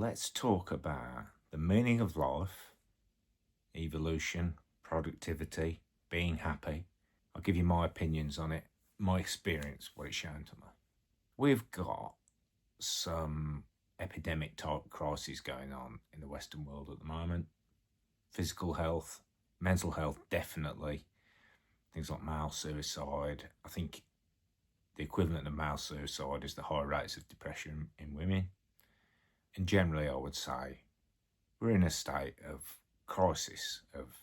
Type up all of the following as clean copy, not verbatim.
Let's talk about the meaning of life, evolution, productivity, being happy. I'll give you my opinions on it, my experience, what it's shown to me. We've got some epidemic type crises going on in the Western world at the moment. Physical health, mental health, definitely. Things like male suicide. I think the equivalent of male suicide is the high rates of depression in women. And generally, I would say we're in a state of crisis, of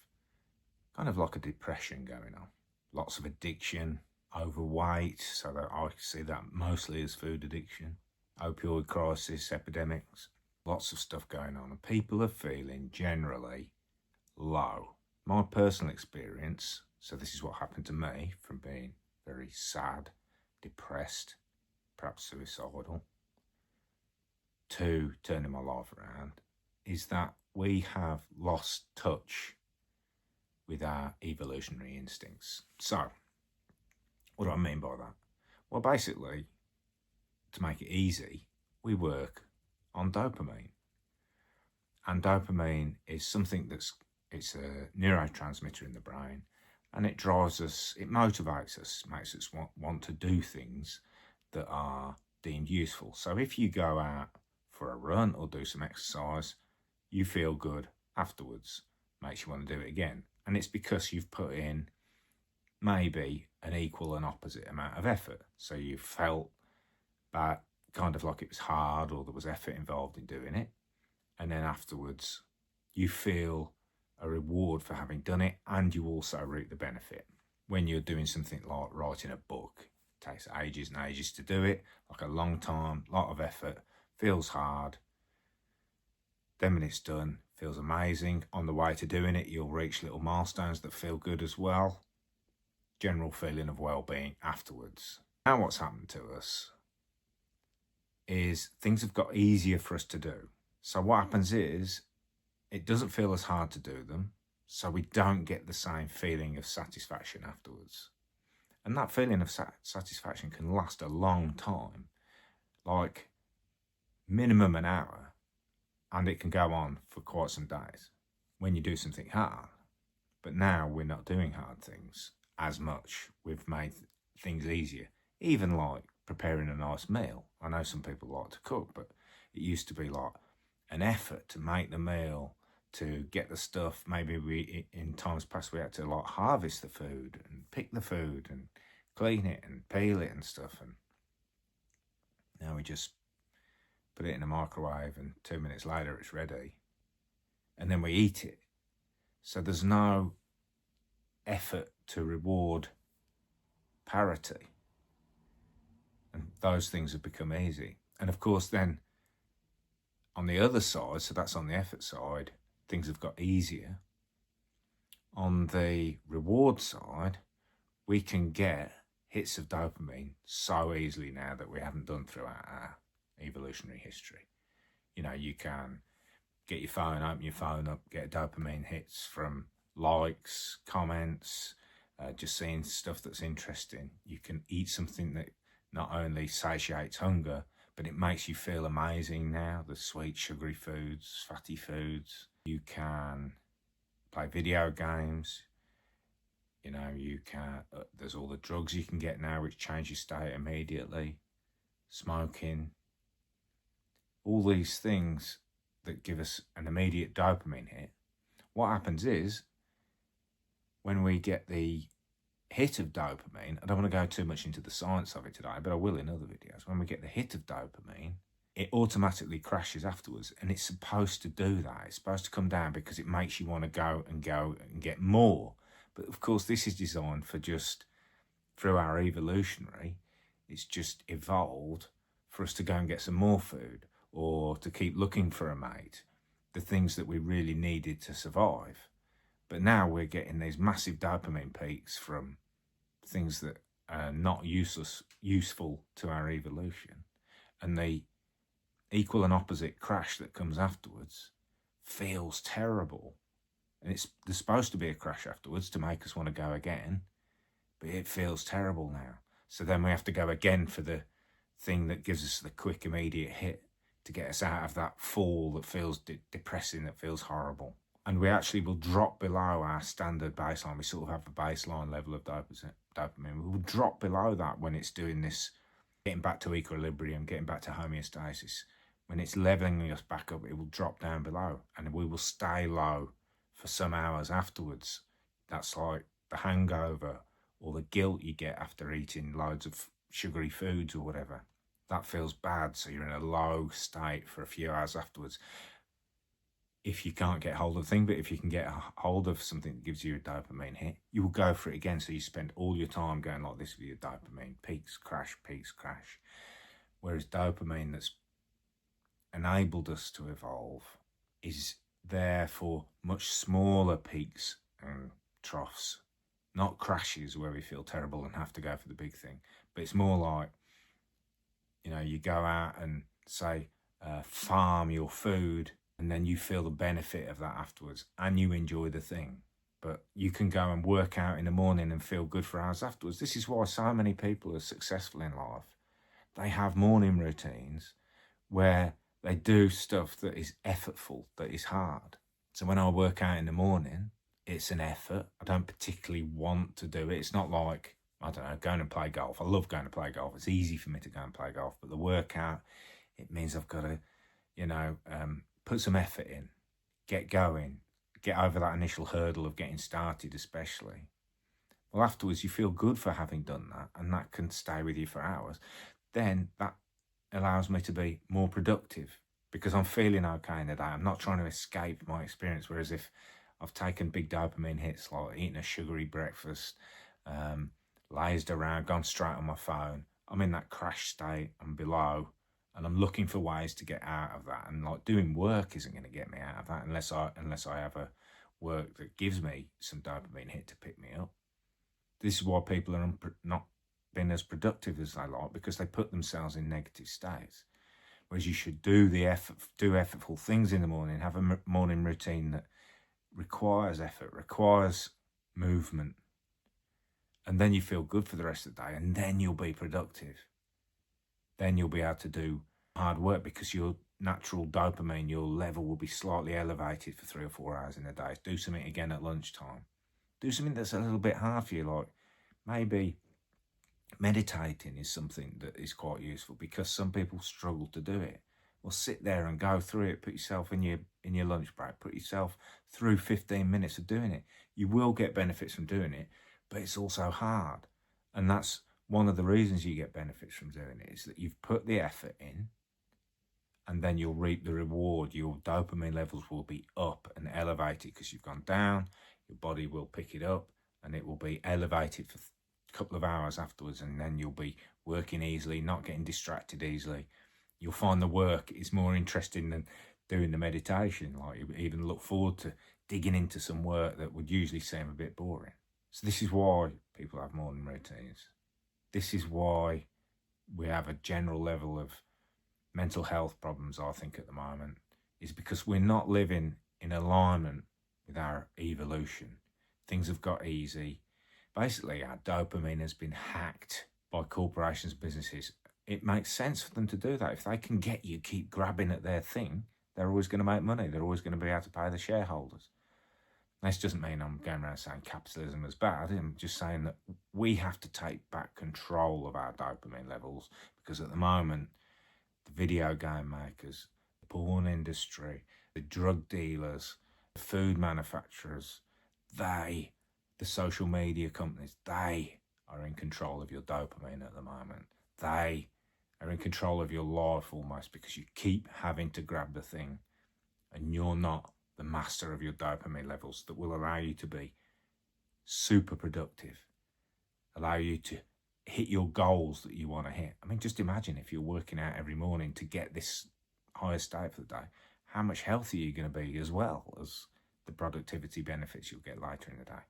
kind of like a depression going on. Lots of addiction, overweight, so that I see that mostly as food addiction, opioid crisis, epidemics, lots of stuff going on. And people are feeling generally low. My personal experience, so this is what happened to me from being very sad, depressed, perhaps suicidal, to turning my life around, is that we have lost touch with our evolutionary instincts. So, what do I mean by that? Well, basically, to make it easy, we work on dopamine. And dopamine is something it's a neurotransmitter in the brain, and it drives us, it motivates us, makes us want to do things that are deemed useful. So if you go out for a run or do some exercise, you feel good afterwards, makes you want to do it again. And it's because you've put in maybe an equal and opposite amount of effort. So you felt that kind of like it was hard or there was effort involved in doing it. And then afterwards, you feel a reward for having done it, and you also reap the benefit. When you're doing something like writing a book, it takes ages and ages to do it, like a long time, lot of effort, feels hard. Then when it's done, feels amazing. On the way to doing it, you'll reach little milestones that feel good as well. General feeling of well-being afterwards. Now what's happened to us is things have got easier for us to do. So what happens is, it doesn't feel as hard to do them, so we don't get the same feeling of satisfaction afterwards. And that feeling of satisfaction can last a long time, like minimum an hour, and it can go on for quite some days when you do something hard. But now we're not doing hard things as much. We've made things easier, even like preparing a nice meal. I know some people like to cook, but it used to be like an effort to make the meal, to get the stuff. Maybe in times past, we had to like harvest the food and pick the food and clean it and peel it and stuff. And now we just put it in a microwave and 2 minutes later it's ready. And then we eat it. So there's no effort to reward parity. And those things have become easy. And of course then, on the other side, so that's on the effort side, things have got easier. On the reward side, we can get hits of dopamine so easily now that we haven't done throughout our evolutionary history. You know, you can get your phone, open your phone up, get dopamine hits from likes, comments, just seeing stuff that's interesting. You can eat something that not only satiates hunger, but it makes you feel amazing now. The sweet, sugary foods, fatty foods. You can play video games. You know, you can, there's all the drugs you can get now which change your state immediately. Smoking. All these things that give us an immediate dopamine hit. What happens is, when we get the hit of dopamine, I don't want to go too much into the science of it today, but I will in other videos. When we get the hit of dopamine, it automatically crashes afterwards, and it's supposed to do that. It's supposed to come down because it makes you want to go and get more. But of course, this is designed for just, through our evolutionary, it's just evolved for us to go and get some more food or to keep looking for a mate, the things that we really needed to survive. But now we're getting these massive dopamine peaks from things that are not useful to our evolution. And the equal and opposite crash that comes afterwards feels terrible. And there's supposed to be a crash afterwards to make us want to go again, but it feels terrible now. So then we have to go again for the thing that gives us the quick, immediate hit to get us out of that fall that feels depressing, that feels horrible. And we actually will drop below our standard baseline. We sort of have a baseline level of dopamine. We will drop below that when it's doing this, getting back to equilibrium, getting back to homeostasis. When it's leveling us back up, it will drop down below, and we will stay low for some hours afterwards. That's like the hangover or the guilt you get after eating loads of sugary foods or whatever. That feels bad, so you're in a low state for a few hours afterwards. If you can't get hold of the thing, but if you can get hold of something that gives you a dopamine hit, you will go for it again. So you spend all your time going like this with your dopamine. Peaks, crash, peaks, crash. Whereas dopamine that's enabled us to evolve is there for much smaller peaks and troughs, not crashes where we feel terrible and have to go for the big thing. But it's more like, you go out and say, farm your food, and then you feel the benefit of that afterwards and you enjoy the thing. But you can go and work out in the morning and feel good for hours afterwards. This is why so many people are successful in life. They have morning routines where they do stuff that is effortful, that is hard. So when I work out in the morning, it's an effort. I don't particularly want to do it. It's not like, going and play golf. I love going to play golf. It's easy for me to go and play golf. But the workout, it means I've got to, put some effort in, get going, get over that initial hurdle of getting started especially. Well, afterwards you feel good for having done that, and that can stay with you for hours. Then that allows me to be more productive because I'm feeling okay in the day. I'm not trying to escape my experience, whereas if I've taken big dopamine hits like eating a sugary breakfast, lazed around, gone straight on my phone, I'm in that crash state, I'm below, and I'm looking for ways to get out of that. And like doing work isn't going to get me out of that unless I have a work that gives me some dopamine hit to pick me up. This is why people are not being as productive as they like, because they put themselves in negative states. Whereas you should do effortful things in the morning, have a morning routine that requires effort, requires movement, and then you feel good for the rest of the day, and then you'll be productive. Then you'll be able to do hard work because your natural dopamine, your level will be slightly elevated for 3 or 4 hours in a day. Do something again at lunchtime. Do something that's a little bit hard for you, like maybe meditating is something that is quite useful because some people struggle to do it. Well, sit there and go through it. Put yourself in your lunch break. Put yourself through 15 minutes of doing it. You will get benefits from doing it, but it's also hard. And that's one of the reasons you get benefits from doing it, is that you've put the effort in and then you'll reap the reward. Your dopamine levels will be up and elevated because you've gone down. Your body will pick it up and it will be elevated for a couple of hours afterwards, and then you'll be working easily, not getting distracted easily. You'll find the work is more interesting than doing the meditation. Like you even look forward to digging into some work that would usually seem a bit boring. So this is why people have morning routines. This is why we have a general level of mental health problems, I think, at the moment, is because we're not living in alignment with our evolution. Things have got easy. Basically, our dopamine has been hacked by corporations, businesses. It makes sense for them to do that. If they can get you keep grabbing at their thing, they're always going to make money. They're always going to be able to pay the shareholders. This doesn't mean I'm going around saying capitalism is bad. I'm just saying that we have to take back control of our dopamine levels, because at the moment, the video game makers, the porn industry, the drug dealers, the food manufacturers, the social media companies, they are in control of your dopamine at the moment. They are in control of your life almost, because you keep having to grab the thing and you're not the master of your dopamine levels that will allow you to be super productive, allow you to hit your goals that you want to hit. I mean, just imagine if you're working out every morning to get this higher state for the day, how much healthier you're going to be, as well as the productivity benefits you'll get later in the day.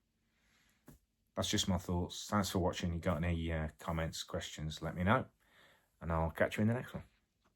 That's just my thoughts. Thanks for watching. You got any comments, questions, let me know, and I'll catch you in the next one.